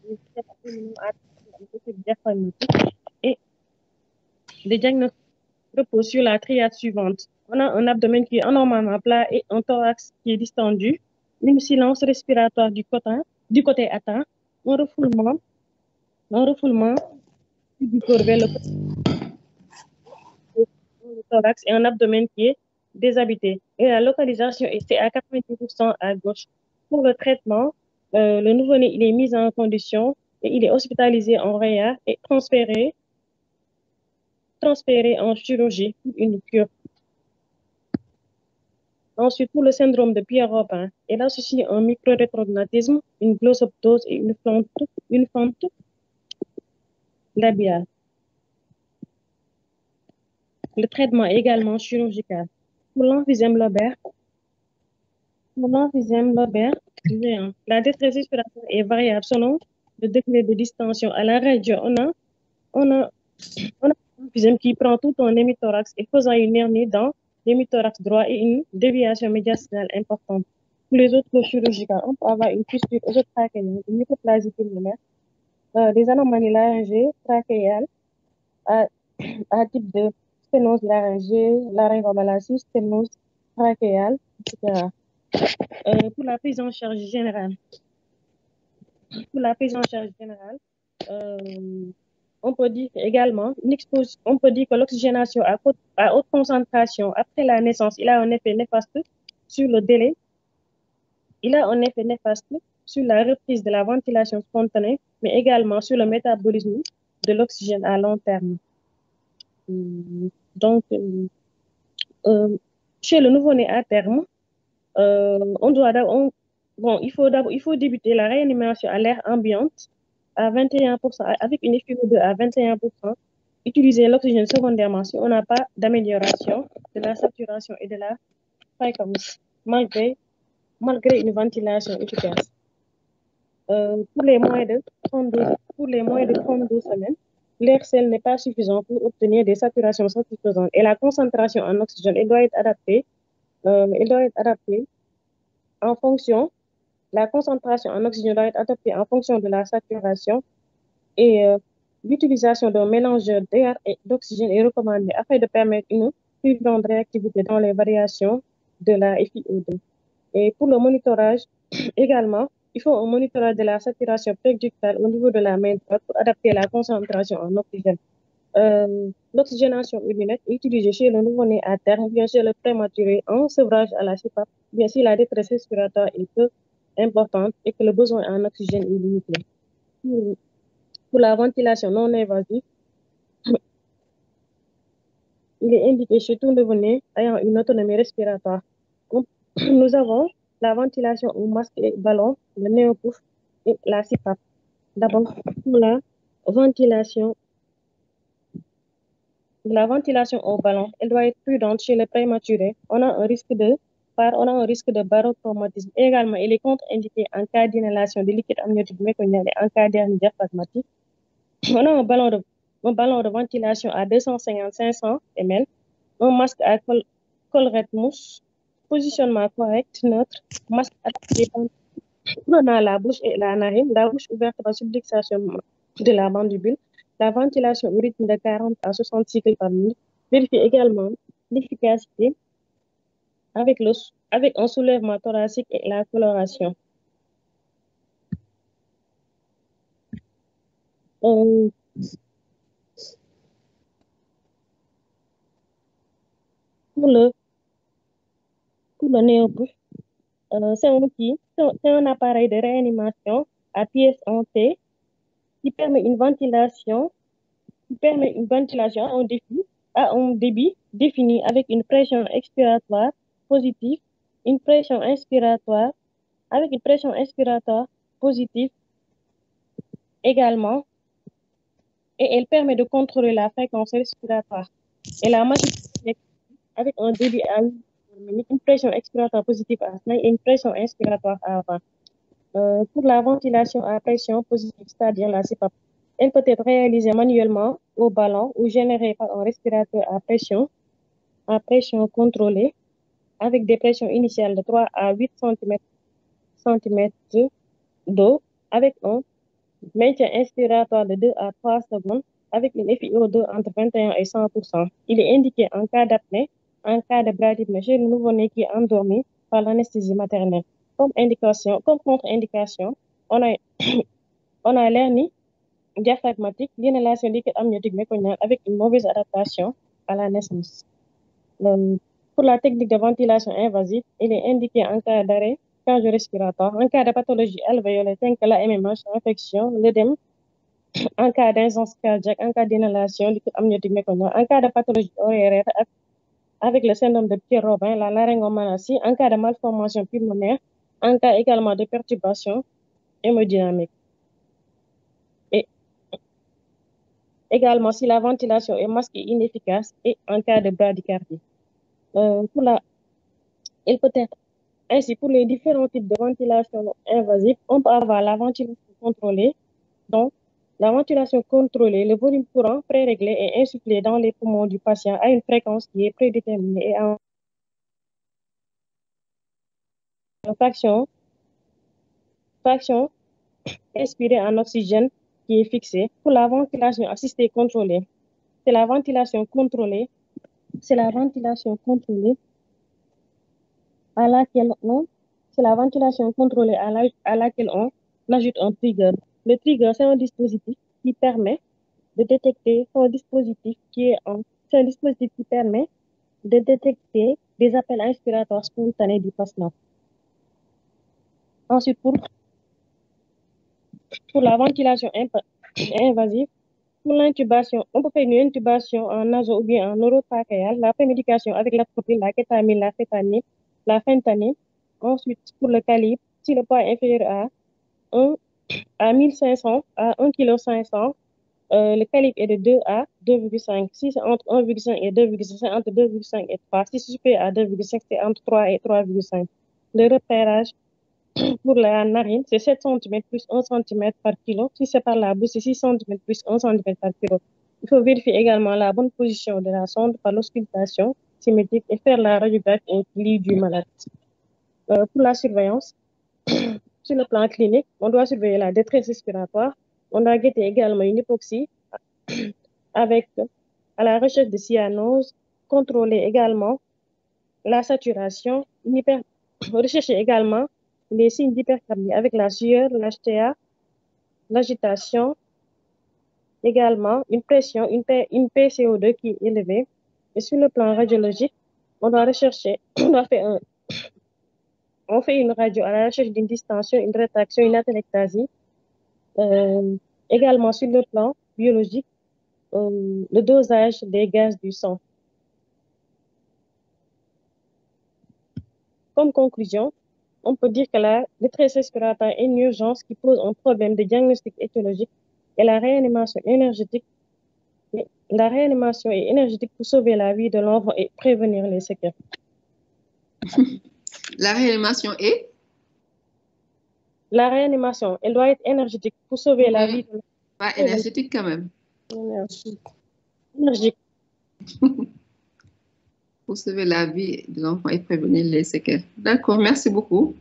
des critères abdominaux à une étude diaphragmatique et les diagnostics reposent sur la triade suivante. On a un abdomen qui est anormalement plat et un thorax qui est distendu, une silence respiratoire du côté atteint, un refoulement, un refoulement du corps vers le thorax et un abdomen qui est déshabité. Et la localisation est à 90% à gauche. Pour le traitement, le nouveau-né il est mis en condition et il est hospitalisé en réa et transféré en chirurgie pour une cure. Ensuite, pour le syndrome de Pierre-Robin, il associe un micro-rétrognatisme, une glossoptose et une fente labiale. Le traitement est également chirurgical. Pour l'emphysème lobaire, la détresse respiratoire est variable selon le degré de distension. À la radio, on a, on a un emphysème qui prend tout un hémithorax et faisant une hernie dans l'hémithorax droit et une déviation médiastinale importante. Pour les autres chirurgicales, on peut avoir une fistule œsotrachéenne, une mycoplasie pulmonaire, des anomalies laryngées, trachéales, à, à type de sténose laryngée, laryngomalacie, sténose trachéale, etc. Pour la prise en charge générale, on peut dire également, on peut dire que l'oxygénation à haute concentration après la naissance, il a un effet néfaste sur le délai, il a un effet néfaste sur la reprise de la ventilation spontanée, mais également sur le métabolisme de l'oxygène à long terme. Donc, chez le nouveau-né à terme, il faut débuter la réanimation à l'air ambiante à 21%, avec une FiO2 à 21%. Utiliser l'oxygène secondairement si on n'a pas d'amélioration de la saturation et de la fréquence, malgré une ventilation efficace. Pour les moins de 32 semaines, l'air sel n'est pas suffisant pour obtenir des saturations satisfaisantes et la concentration en oxygène elle doit être adaptée en fonction. La concentration en oxygène doit être adaptée en fonction de la saturation et l'utilisation d'un mélangeur d'air et d'oxygène est recommandée afin de permettre une plus grande réactivité dans les variations de la FiO2. Et pour le monitorage également, il faut un monitorage de la saturation préductale au niveau de la main droite pour adapter la concentration en oxygène. L'oxygénation urinaire est utilisée chez le nouveau-né à terme, bien chez le prématuré en sevrage à la CPAP, bien si la détresse respiratoire est peu importante et que le besoin en oxygène est limité. Pour la ventilation non invasive, il est indiqué chez tout nouveau-né ayant une autonomie respiratoire. Nous avons la ventilation au masque et ballon, le néopouf et la CPAP. D'abord, pour la ventilation au ballon, elle doit être prudente chez les prématurés. On a un risque de barotraumatisme. Également, il est contre-indiqué en cas d'inhalation de liquide amniotique méconial et en cas d'hernie diaphragmatique. On a un ballon de ventilation à 250-500 ml, un masque à collerette mousse, positionnement correct, neutre, masque adapté dans la bouche et la narine, la bouche ouverte par subluxation de la mandibule, la ventilation au rythme de 40 à 60 cycles par minute. Vérifier également l'efficacité avec un soulèvement thoracique et la coloration. Pour le néopouf, c'est un appareil de réanimation à pièce en T qui permet une ventilation à un débit défini avec une pression expiratoire positive, une pression inspiratoire positive également, et elle permet de contrôler la fréquence respiratoire. Et la machine avec un débit à 8 minutes, une pression expiratoire positive à 5 et une pression inspiratoire à 20. Pour la ventilation à pression positive, c'est-à-dire la CPAP, elle peut être réalisée manuellement au ballon ou générée par un respirateur à pression contrôlée avec des pressions initiales de 3 à 8 cm d'eau avec un Maintien inspiratoire de 2 à 3 secondes avec une FiO2 entre 21 et 100%. Il est indiqué en cas d'apnée, en cas de bradypnée chez le nouveau-né qui est endormi par l'anesthésie maternelle. Comme contre-indication, on a, on a l'hernie diaphragmatique, l'inhalation liquide amniotique méconiale avec une mauvaise adaptation à la naissance. Pour la technique de ventilation invasive, il est indiqué en cas d'arrêt cardio-respiratoire, en cas de pathologie alvéolaire, telle que la MMH, infection, l'œdème, en cas d'insuffisance cardiaque, en cas d'inhalation liquide amniotique méconiale, en cas de pathologie auraire avec le syndrome de Pierre-Robin, la laryngomalacie, en cas de malformation pulmonaire, en cas également de perturbation hémodynamique. Et également si la ventilation est masquée et inefficace et en cas de bradycardie. Il peut être ainsi pour les différents types de ventilation invasive, on peut avoir la ventilation contrôlée. Donc, la ventilation contrôlée, le volume courant préréglé et insufflé dans les poumons du patient à une fréquence qui est prédéterminée et en fraction inspirée en oxygène qui est fixée. Pour la ventilation assistée contrôlée, c'est la ventilation contrôlée à laquelle on ajoute un trigger. Le trigger, c'est un dispositif qui permet de détecter c'est un dispositif qui permet de détecter des appels inspiratoires spontanés du patient. Ensuite, pour la ventilation invasive, pour l'intubation, on peut faire une intubation en naso ou bien en orotrachéal, la prémédication avec l'atropine, la kétamine, la phétanine, la fentanyl. Ensuite, pour le calibre, si le poids est inférieur à 1500 à 1,5 kg, le calibre est de 2 à 2,5. Si c'est entre 1,5 et 2,5, c'est entre 2,5 et 3. Si c'est supérieur à 2,5, c'est entre 3 et 3,5. Le repérage pour la narine, c'est 7 cm plus 1 cm par kilo. Si c'est par la bouche, c'est 6 cm plus 1 cm par kilo. Il faut vérifier également la bonne position de la sonde par l'auscultation symétrique et faire la radiographie au lit du malade. Pour la surveillance, sur le plan clinique, on doit surveiller la détresse respiratoire. On doit guetter également une hypoxie avec à la recherche de cyanose, contrôler également la saturation, rechercher également les signes d'hypercarbie avec la sueur, l'HTA, l'agitation, également une pression, une PCO2 qui est élevée. Et sur le plan radiologique, on doit rechercher, on fait une radio à la recherche d'une distension, une rétraction, une atelectasie. Également sur le plan biologique, le dosage des gaz du sang. Comme conclusion, on peut dire que la détresse respiratoire est une urgence qui pose un problème de diagnostic étiologique et la réanimation énergétique. La réanimation est énergétique pour sauver la vie de l'enfant et prévenir les séquelles. La réanimation est? La réanimation, elle doit être énergétique pour sauver la vie de l'enfant. Pas énergétique quand même. Énergique. Pour sauver la vie de l'enfant et prévenir les séquelles. D'accord, merci beaucoup.